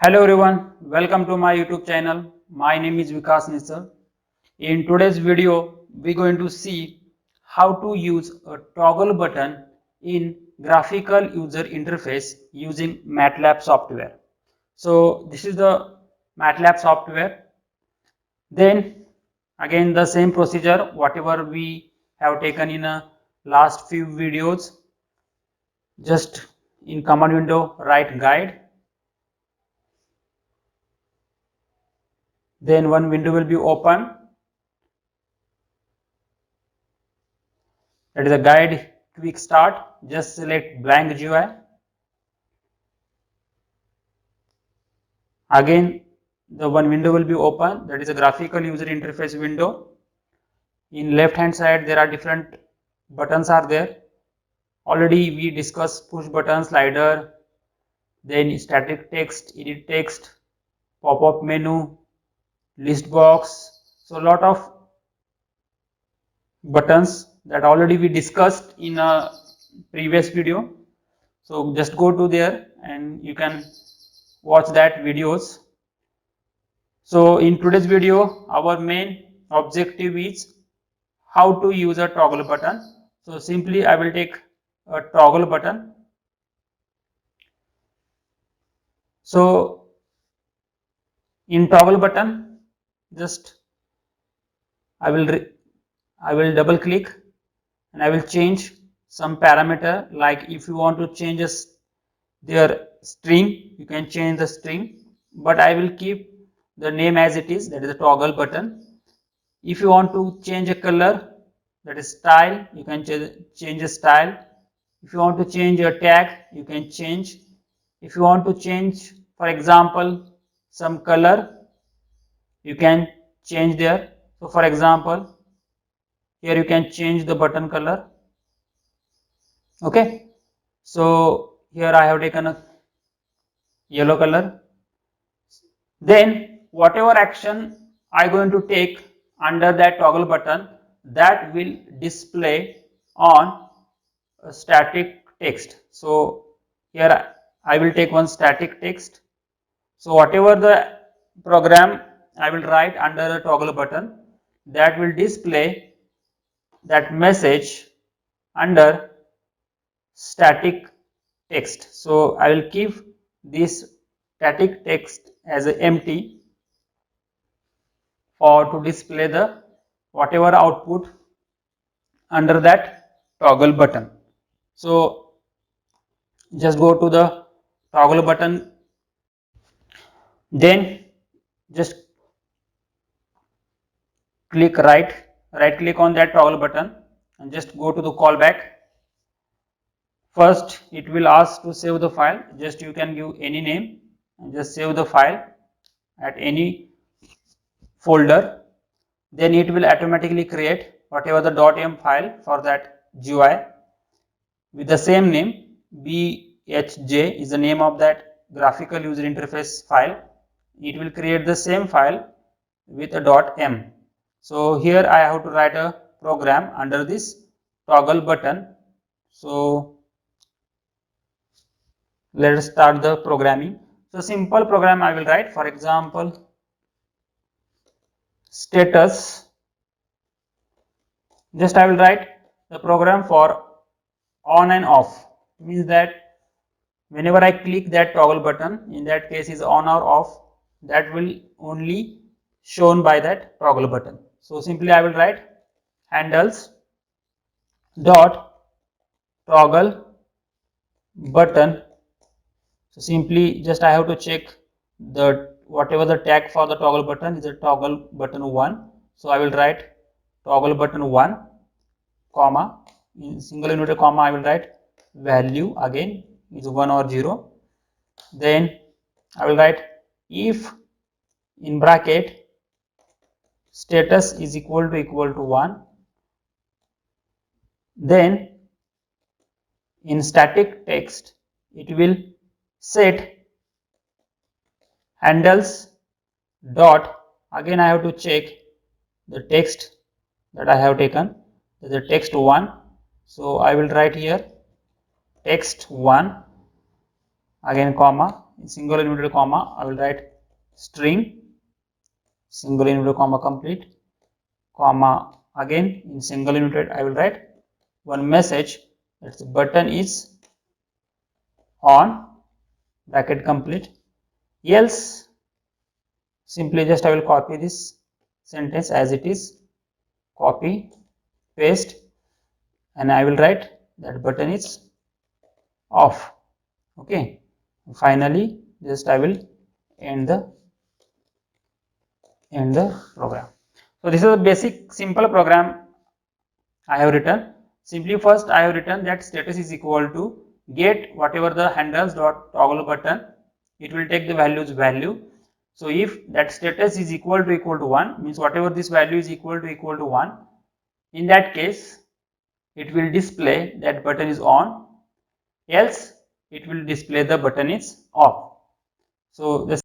Hello everyone, welcome to my YouTube channel. My name is Vikas Nisar. In today's video, we're going to see how to use a toggle button in graphical user interface using MATLAB software. So this is the MATLAB software. Then again the same procedure, whatever we have taken in a last few videos, just in command window write guide. Then one window will be open, that is a guide quick start. Just select blank GUI. Again the one window will be open, that is a graphical user interface window. In left hand side there are different buttons are there. Already we discussed push button, slider, then static text, edit text, pop-up menu, list box. So a lot of buttons that already we discussed in a previous video. So just go to there and you can watch that videos. So in today's video, our main objective is how to use a toggle button. So simply I will take a toggle button. So in toggle button, just I will double click and I will change some parameter, like if you want to change their string, you can change the string, but I will keep the name as it is, that is the toggle button. If you want to change a color, that is style, you can change a style. If you want to change a tag, you can change. If you want to change, for example, some color, you can change there. So for example, here you can change the button color. Okay, so here I have taken a yellow color. Then whatever action I going to take under that toggle button, that will display on a static text. So here I will take one static text. So whatever the program I will write under the toggle button, that will display that message under static text. So I will keep this static text as a empty for to display the whatever output under that toggle button. So just go to the toggle button, then just click right click on that toggle button and just go to the callback. First it will ask to save the file, just you can give any name and just save the file at any folder. Then it will automatically create whatever the .m file for that GUI with the same name. BHJ is the name of that graphical user interface file. It will create the same file with a .m. So here I have to write a program under this toggle button. So let us start the programming. So simple program I will write, for example, status. Just I will write the program for on and off, means that whenever I click that toggle button, in that case is on or off, that will only shown by that toggle button. So simply I will write handles dot toggle button. So simply just I have to check the whatever the tag for the toggle button is a toggle button 1. So I will write toggle button 1 comma, in single inverted comma I will write value, again is 1 or 0. Then I will write if in bracket status is equal to 1. Then in static text it will set handles dot, again I have to check the text that I have taken, the text 1. So I will write here text 1, again comma, in single inverted comma I will write string, single inverted comma complete, comma again in single inverted I will write one message, that's button is on, bracket complete. Else simply just I will copy this sentence as it is, copy, paste, and I will write that button is off. Okay, finally just I will end the program. So this is a basic simple program I have written. Simply first I have written that status is equal to get whatever the handles dot toggle button, it will take the values value. So if that status is equal to 1, means whatever this value is equal to 1, in that case it will display that button is on, else it will display the button is off. So this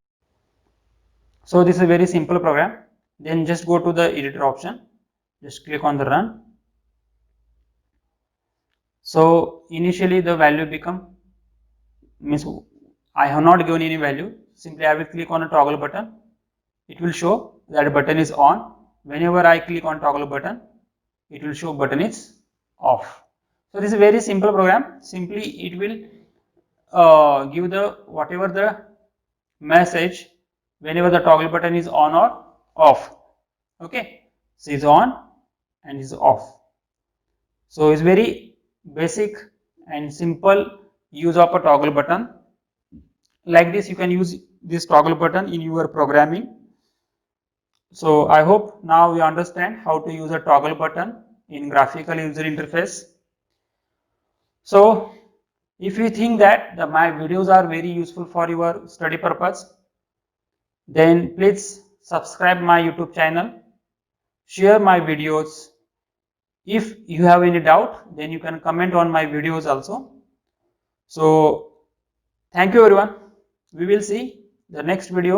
is a very simple program. Then just go to the editor option, just click on the run. So initially the value become, means I have not given any value, simply I will click on a toggle button, it will show that button is on. Whenever I click on toggle button, it will show button is off. So this is a very simple program. Simply it will give the whatever the message whenever the toggle button is on or off. Okay, so it's on and is off. So it's very basic and simple use of a toggle button. Like this you can use this toggle button in your programming. So I hope now you understand how to use a toggle button in graphical user interface. So if you think that my videos are very useful for your study purpose, then please subscribe my YouTube channel, share my videos. If you have any doubt, then you can comment on my videos also. So thank you everyone. We will see the next video.